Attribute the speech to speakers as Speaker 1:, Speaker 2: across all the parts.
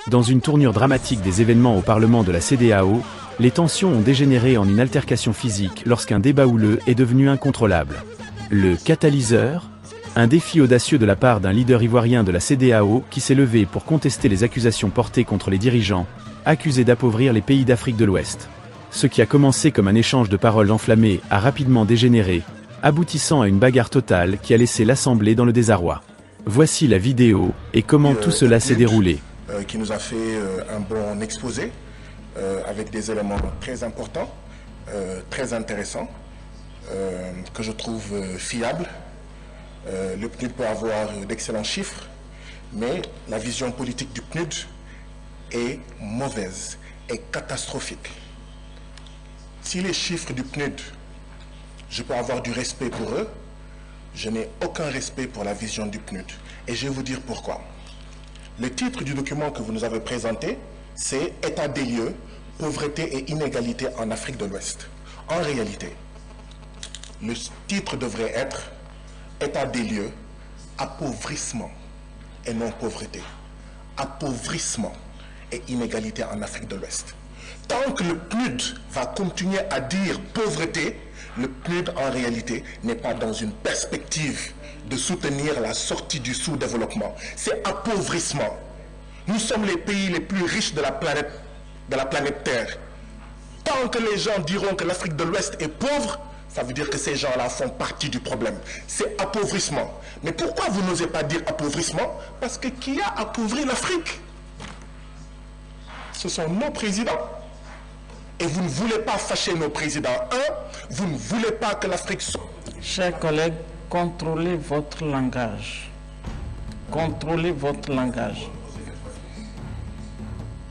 Speaker 1: Dans une tournure dramatique des événements au Parlement de la CEDEAO, les tensions ont dégénéré en une altercation physique lorsqu'un débat houleux est devenu incontrôlable. Le catalyseur ? Un défi audacieux de la part d'un leader ivoirien de la CEDEAO qui s'est levé pour contester les accusations portées contre les dirigeants, accusés d'appauvrir les pays d'Afrique de l'Ouest. Ce qui a commencé comme un échange de paroles enflammées a rapidement dégénéré, aboutissant à une bagarre totale qui a laissé l'Assemblée dans le désarroi. Voici la vidéo et comment tout cela s'est déroulé.
Speaker 2: Qui nous a fait un bon exposé avec des éléments très importants, très intéressants, que je trouve fiables. Le PNUD peut avoir d'excellents chiffres, mais la vision politique du PNUD est mauvaise, est catastrophique. Si les chiffres du PNUD, je peux avoir du respect pour eux, je n'ai aucun respect pour la vision du PNUD. Et je vais vous dire pourquoi. Le titre du document que vous nous avez présenté, c'est « État des lieux, pauvreté et inégalité en Afrique de l'Ouest ». En réalité, le titre devrait être « État des lieux, appauvrissement et non pauvreté ». Appauvrissement et inégalité en Afrique de l'Ouest. Tant que le PNUD va continuer à dire pauvreté, le PNUD en réalité n'est pas dans une perspective de soutenir la sortie du sous-développement. C'est appauvrissement. Nous sommes les pays les plus riches de la planète Terre. Tant que les gens diront que l'Afrique de l'Ouest est pauvre, ça veut dire que ces gens-là font partie du problème. C'est appauvrissement. Mais pourquoi vous n'osez pas dire appauvrissement? Parce que qui a appauvri l'Afrique? Ce sont nos présidents. Et vous ne voulez pas fâcher nos présidents. Vous ne voulez pas que l'Afrique soit...
Speaker 3: Chers collègues, contrôlez votre langage. Contrôlez votre langage.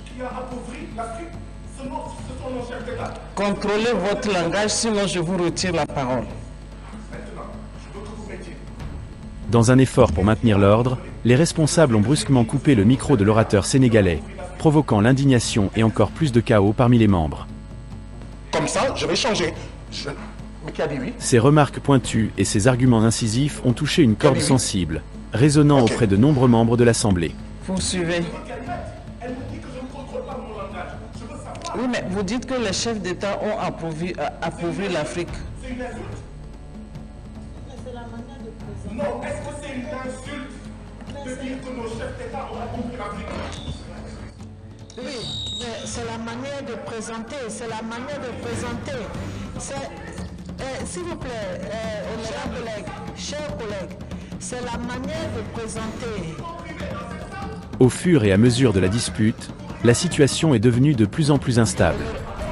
Speaker 2: Qui a appauvri l'Afrique? Ce sont nos chefs d'État.
Speaker 3: Contrôlez votre langage, sinon je vous retire la parole.
Speaker 2: Maintenant, je veux que vous mettiez.
Speaker 1: Dans un effort pour maintenir l'ordre, les responsables ont brusquement coupé le micro de l'orateur sénégalais, provoquant l'indignation et encore plus de chaos parmi les membres.
Speaker 2: Comme ça, je vais changer. Mais qui a dit oui?
Speaker 1: Ces remarques pointues et ces arguments incisifs ont touché une corde sensible, résonnant auprès de nombreux membres de l'Assemblée.
Speaker 3: Vous suivez.
Speaker 2: Elle me dit que je ne contrôle pas mon langage. Je veux savoir.
Speaker 3: Oui, mais vous dites que les chefs d'État ont appauvri l'Afrique.
Speaker 2: C'est une insulte? Non, est-ce que c'est une insulte de dire que nos chefs d'État ont appauvri l'Afrique?
Speaker 4: Oui, mais c'est la manière de présenter, c'est la manière de présenter. S'il vous plaît, chers collègues, c'est la manière de présenter.
Speaker 1: Au fur et à mesure de la dispute, la situation est devenue de plus en plus instable.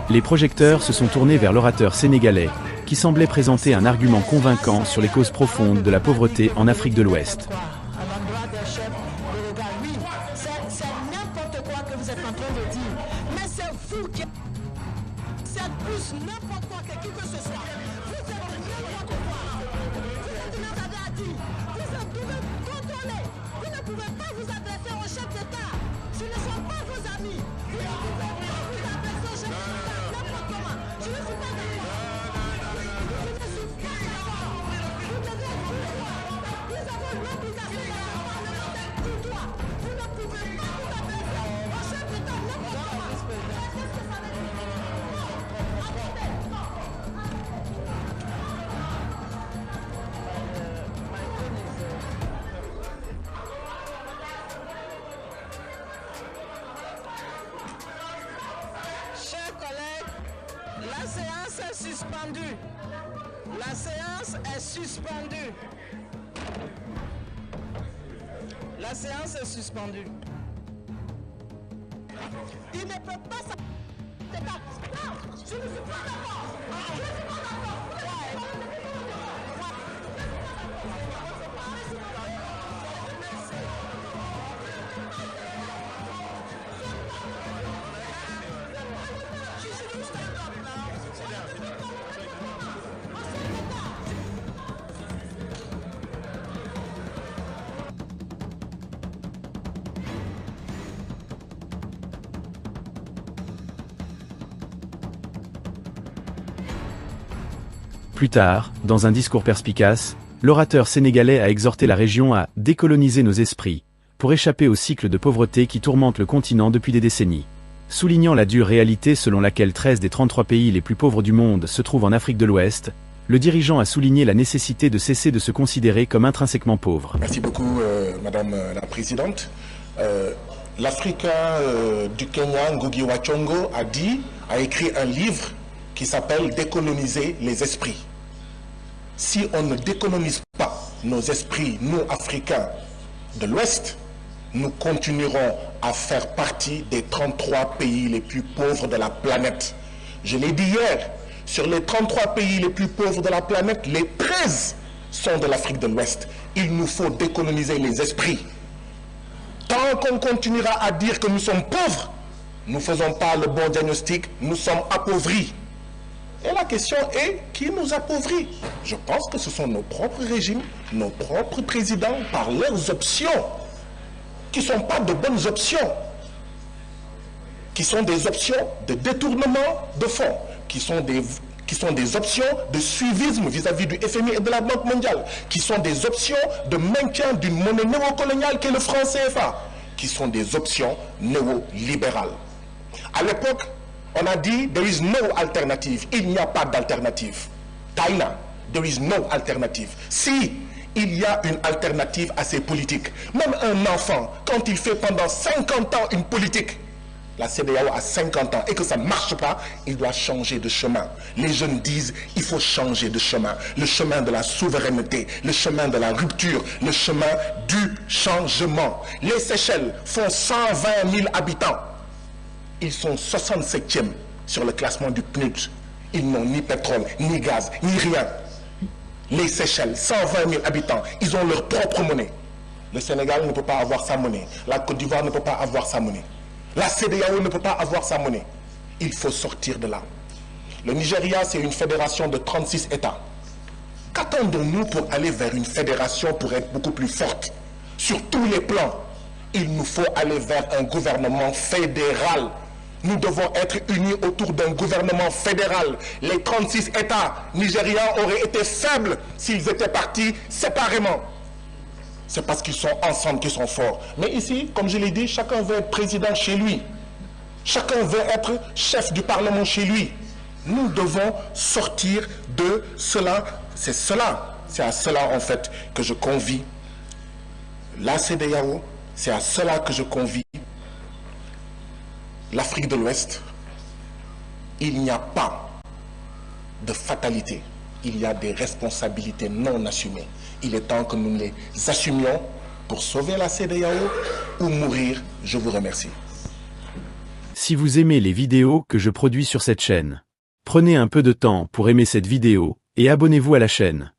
Speaker 1: Les projecteurs se sont tournés vers l'orateur sénégalais, qui semblait présenter un argument convaincant sur les causes profondes de la pauvreté en Afrique de l'Ouest.
Speaker 4: C'est n'importe quoi que vous êtes en train de dire. Mais c'est vous qui... C'est plus n'importe quoi que qui que ce soit. Vous êtes n'importe quoi. Vous n'avez à dire. Vous pouvez contrôler. Vous ne pouvez pas vous adresser au chef d'État. Ce ne sont pas vos amis. Vous ne pouvez pas vous adresser au chef d'État n'importe comment. Je ne suis pas d'accord. Je ne suis pas d'accord. Vous devez être d'accord. Nous avons l'obligation de parlementaire du droit. Vous ne pouvez pas vous adresser au chef d'État n'importe comment. Qu'est-ce que ça veut dire?
Speaker 3: Chers collègues, la séance est suspendue. La séance est suspendue. La séance est suspendue.
Speaker 4: Il ne peut pas ça. Non, je ne suis pas d'accord. Je ne suis pas d'accord.
Speaker 1: Plus tard, dans un discours perspicace, l'orateur sénégalais a exhorté la région à « décoloniser nos esprits », pour échapper au cycle de pauvreté qui tourmente le continent depuis des décennies. Soulignant la dure réalité selon laquelle 13 des 33 pays les plus pauvres du monde se trouvent en Afrique de l'Ouest, le dirigeant a souligné la nécessité de cesser de se considérer comme intrinsèquement pauvre.
Speaker 2: Merci beaucoup, Madame la Présidente. L'Africain du Kenya, Ngugi wa Thiong'o, a écrit un livre qui s'appelle « Décoloniser les esprits ». Si on ne décolonise pas nos esprits, nous, Africains de l'Ouest, nous continuerons à faire partie des 33 pays les plus pauvres de la planète. Je l'ai dit hier, sur les 33 pays les plus pauvres de la planète, les 13 sont de l'Afrique de l'Ouest. Il nous faut décoloniser les esprits. Tant qu'on continuera à dire que nous sommes pauvres, nous ne faisons pas le bon diagnostic, nous sommes appauvris. Et la question est, qui nous appauvrit? Je pense que ce sont nos propres régimes, nos propres présidents, par leurs options, qui ne sont pas de bonnes options, qui sont des options de détournement de fonds, qui sont des options de suivisme vis-à-vis du FMI et de la Banque mondiale, qui sont des options de maintien d'une monnaie néocoloniale qu'est le franc CFA, qui sont des options néolibérales. À l'époque, on a dit « there is no alternative », il n'y a pas d'alternative. Taïna, there is no alternative. Si il y a une alternative à ces politiques, même un enfant, quand il fait pendant 50 ans une politique, la CEDEAO a 50 ans et que ça ne marche pas, il doit changer de chemin. Les jeunes disent il faut changer de chemin. Le chemin de la souveraineté, le chemin de la rupture, le chemin du changement. Les Seychelles font 120 000 habitants. Ils sont 67e sur le classement du PNUD. Ils n'ont ni pétrole, ni gaz, ni rien. Les Seychelles, 120 000 habitants, ils ont leur propre monnaie. Le Sénégal ne peut pas avoir sa monnaie. La Côte d'Ivoire ne peut pas avoir sa monnaie. La CEDEAO ne peut pas avoir sa monnaie. Il faut sortir de là. Le Nigeria, c'est une fédération de 36 États. Qu'attendons-nous pour aller vers une fédération pour être beaucoup plus forte? Sur tous les plans, il nous faut aller vers un gouvernement fédéral. Nous devons être unis autour d'un gouvernement fédéral. Les 36 États nigérians auraient été faibles s'ils étaient partis séparément. C'est parce qu'ils sont ensemble qu'ils sont forts. Mais ici, comme je l'ai dit, chacun veut être président chez lui. Chacun veut être chef du Parlement chez lui. Nous devons sortir de cela. C'est à cela en fait que je convie la CEDEAO. C'est à cela que je convie l'Afrique de l'Ouest. Il n'y a pas de fatalité. Il y a des responsabilités non assumées. Il est temps que nous les assumions pour sauver la CEDEAO ou mourir. Je vous remercie.
Speaker 1: Si vous aimez les vidéos que je produis sur cette chaîne, prenez un peu de temps pour aimer cette vidéo et abonnez-vous à la chaîne.